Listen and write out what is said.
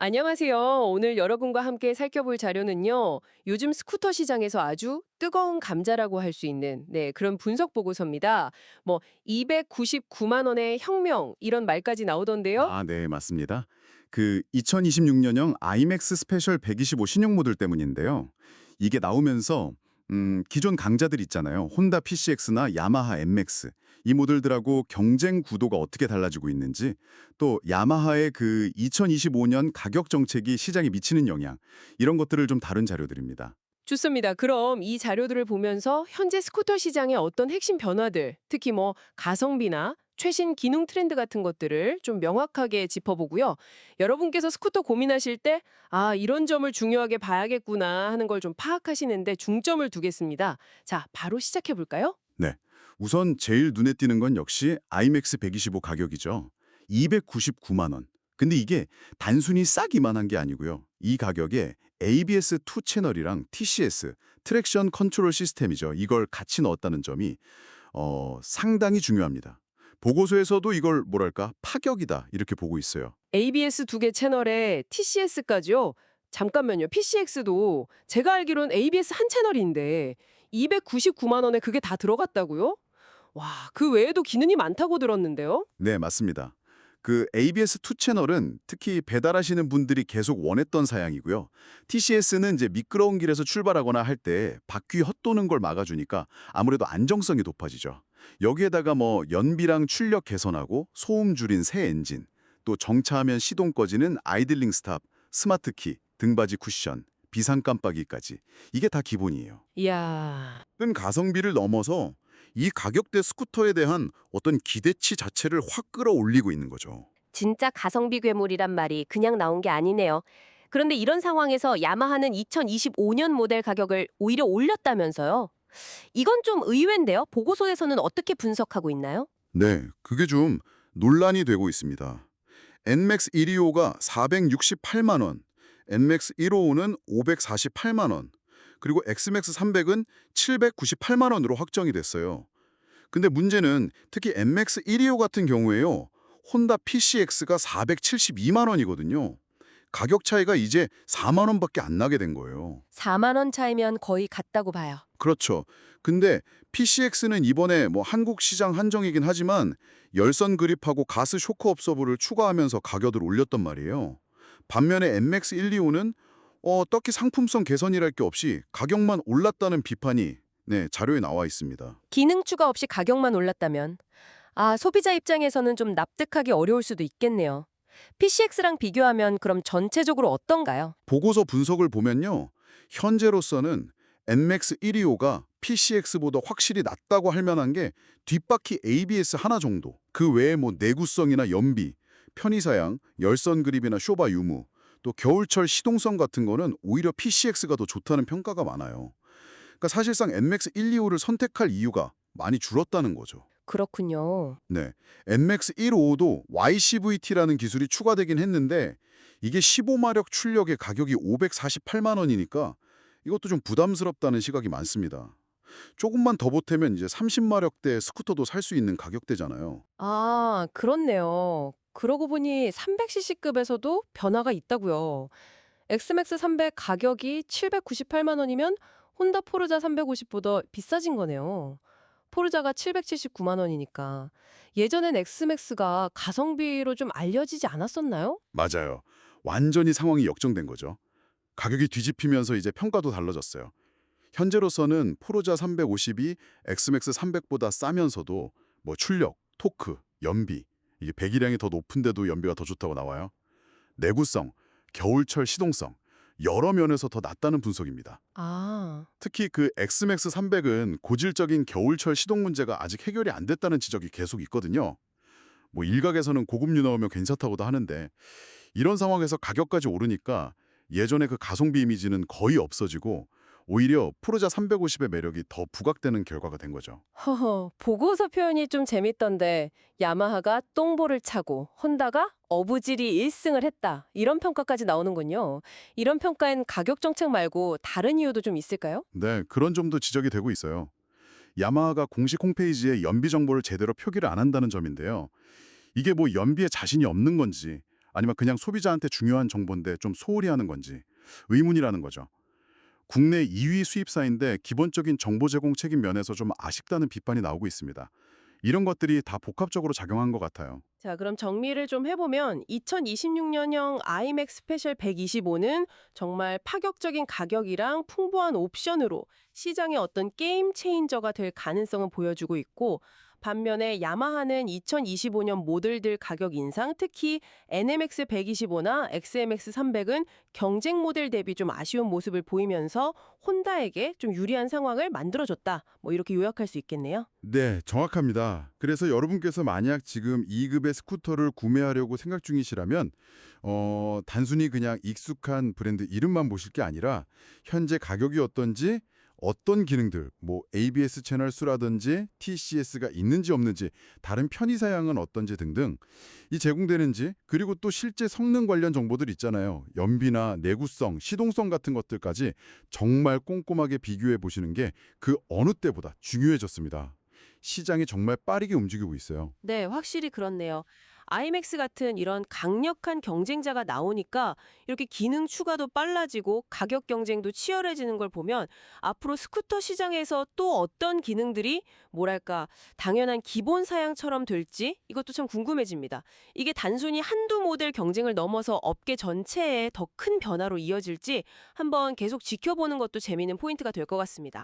안녕하세요. 오늘 여러분과 함께 살펴볼 자료는요. 요즘 스쿠터 시장에서 아주 뜨거운 감자라고 할 수 있는 그런 분석 보고서입니다. 299만 원의 혁명 이런 말까지 나오던데요. 아, 네, 맞습니다. 그 2026년형 아이맥스 스페셜 125 신형 모델 때문인데요. 이게 나오면서 기존 강자들 있잖아요. 혼다 PCX나 야마하 MX 이 모델들하고 경쟁 구도가 어떻게 달라지고 있는지, 또 야마하의 그 2025년 가격 정책이 시장에 미치는 영향, 이런 것들을 좀 다룬 자료들입니다. 좋습니다. 그럼 이 자료들을 보면서 현재 스쿠터 시장의 어떤 핵심 변화들, 특히 가성비나 최신 기능 트렌드 같은 것들을 좀 명확하게 짚어보고요. 여러분께서 스쿠터 고민하실 때, 이런 점을 중요하게 봐야겠구나 하는 걸 좀 파악하시는데 중점을 두겠습니다. 자, 바로 시작해 볼까요? 네. 우선 제일 눈에 띄는 건 역시 아이맥스 125 가격이죠. 299만 원. 근데 이게 단순히 싸기만 한 게 아니고요. 이 가격에 ABS2 채널이랑 TCS, 트랙션 컨트롤 시스템이죠. 이걸 같이 넣었다는 점이 상당히 중요합니다. 보고서에서도 이걸 뭐랄까 파격이다 이렇게 보고 있어요. ABS 두 개 채널에 TCS까지요? 잠깐만요. PCX도 제가 알기론 ABS 한 채널인데 299만 원에 그게 다 들어갔다고요? 와, 그 외에도 기능이 많다고 들었는데요. 네, 맞습니다. 그 ABS2 채널은 특히 배달하시는 분들이 계속 원했던 사양이고요. TCS는 이제 미끄러운 길에서 출발하거나 할 때 바퀴 헛도는 걸 막아주니까 아무래도 안정성이 높아지죠. 여기에다가 뭐 연비랑 출력 개선하고 소음 줄인 새 엔진, 또 정차하면 시동 꺼지는 아이들링 스탑, 스마트 키, 등받이 쿠션, 비상 깜빡이까지 이게 다 기본이에요. 이야, 큰 가성비를 넘어서 이 가격대 스쿠터에 대한 어떤 기대치 자체를 확 끌어올리고 있는 거죠. 진짜 가성비 괴물이란 말이 그냥 나온 게 아니네요. 그런데 이런 상황에서 야마하는 2025년 모델 가격을 오히려 올렸다면서요? 이건 좀 의외인데요. 보고서에서는 어떻게 분석하고 있나요? 네, 그게 좀 논란이 되고 있습니다. NMAX 125가 468만 원, NMAX 155는 548만 원, 그리고 XMAX 300은 798만 원으로 확정이 됐어요. 근데 문제는 특히 NMAX 125 같은 경우에요. 혼다 PCX가 472만 원이거든요. 가격 차이가 이제 4만 원밖에 안 나게 된 거예요. 4만 원 차이면 거의 같다고 봐요. 그렇죠. 근데 PCX는 이번에 뭐 한국 시장 한정이긴 하지만 열선 그립하고 가스 쇼크 업서브를 추가하면서 가격을 올렸단 말이에요. 반면에 NMAX 125는 딱히 상품성 개선이랄 게 없이 가격만 올랐다는 비판이 자료에 나와 있습니다. 기능 추가 없이 가격만 올랐다면 소비자 입장에서는 좀 납득하기 어려울 수도 있겠네요. PCX랑 비교하면 그럼 전체적으로 어떤가요? 보고서 분석을 보면요. 현재로서는 NMAX 125가 PCX보다 확실히 낫다고 할 만한 게 뒷바퀴 ABS 하나 정도. 그 외에 뭐 내구성이나 연비, 편의사양, 열선 그립이나 쇼바 유무, 또 겨울철 시동성 같은 거는 오히려 PCX가 더 좋다는 평가가 많아요. 그러니까 사실상 NMAX 125를 선택할 이유가 많이 줄었다는 거죠. 그렇군요. 네, NMAX 155도 YCVT라는 기술이 추가되긴 했는데 이게 15마력 출력의 가격이 548만 원이니까 이것도 좀 부담스럽다는 시각이 많습니다. 조금만 더 보태면 이제 30마력대 스쿠터도 살 수 있는 가격대잖아요. 그렇네요. 그러고 보니 300cc급에서도 변화가 있다고요. 엑스맥스 300 가격이 798만 원이면 혼다 포르자 350보다 비싸진 거네요. 포르자가 779만 원이니까. 예전엔 엑스맥스가 가성비로 좀 알려지지 않았었나요? 맞아요. 완전히 상황이 역전된 거죠. 가격이 뒤집히면서 이제 평가도 달라졌어요. 현재로서는 포르자 350이 엑스맥스 300보다 싸면서도 뭐 출력, 토크, 연비 이게 배기량이 더 높은데도 연비가 더 좋다고 나와요. 내구성, 겨울철 시동성 여러 면에서 더 낫다는 분석입니다. 아, 특히 그 엑스맥스 300은 고질적인 겨울철 시동 문제가 아직 해결이 안 됐다는 지적이 계속 있거든요. 뭐 일각에서는 고급류 나오면 괜찮다고도 하는데 이런 상황에서 가격까지 오르니까 예전에 그 가성비 이미지는 거의 없어지고 오히려 포르자 350의 매력이 더 부각되는 결과가 된 거죠. 허허, 보고서 표현이 좀 재밌던데 야마하가 똥볼을 차고 혼다가 어부질이 1승을 했다. 이런 평가까지 나오는군요. 이런 평가엔 가격 정책 말고 다른 이유도 좀 있을까요? 네, 그런 점도 지적이 되고 있어요. 야마하가 공식 홈페이지에 연비 정보를 제대로 표기를 안 한다는 점인데요. 이게 뭐 연비에 자신이 없는 건지 아니면 그냥 소비자한테 중요한 정보인데 좀 소홀히 하는 건지 의문이라는 거죠. 국내 2위 수입사인데 기본적인 정보 제공 책임 면에서 좀 아쉽다는 비판이 나오고 있습니다. 이런 것들이 다 복합적으로 작용한 것 같아요. 자, 그럼 정리를 좀 해보면 2026년형 아이맥 스페셜 125는 정말 파격적인 가격이랑 풍부한 옵션으로 시장의 어떤 게임 체인저가 될 가능성을 보여주고 있고, 반면에 야마하는 2025년 모델들 가격 인상, 특히 NMX 125나 XMX 300은 경쟁 모델 대비 좀 아쉬운 모습을 보이면서 혼다에게 좀 유리한 상황을 만들어줬다. 뭐 이렇게 요약할 수 있겠네요. 네, 정확합니다. 그래서 여러분께서 만약 지금 2급의 스쿠터를 구매하려고 생각 중이시라면 단순히 그냥 익숙한 브랜드 이름만 보실 게 아니라 현재 가격이 어떤지, 어떤 기능들, 뭐 ABS 채널 수라든지 TCS가 있는지 없는지, 다른 편의 사양은 어떤지 등등 이 제공되는지, 그리고 또 실제 성능 관련 정보들 있잖아요. 연비나 내구성, 시동성 같은 것들까지 정말 꼼꼼하게 비교해 보시는 게 그 어느 때보다 중요해졌습니다. 시장이 정말 빠르게 움직이고 있어요. 네, 확실히 그렇네요. 아이맥스 같은 이런 강력한 경쟁자가 나오니까 이렇게 기능 추가도 빨라지고 가격 경쟁도 치열해지는 걸 보면 앞으로 스쿠터 시장에서 또 어떤 기능들이 뭐랄까 당연한 기본 사양처럼 될지 이것도 참 궁금해집니다. 이게 단순히 한두 모델 경쟁을 넘어서 업계 전체에 더 큰 변화로 이어질지 한번 계속 지켜보는 것도 재미있는 포인트가 될 것 같습니다.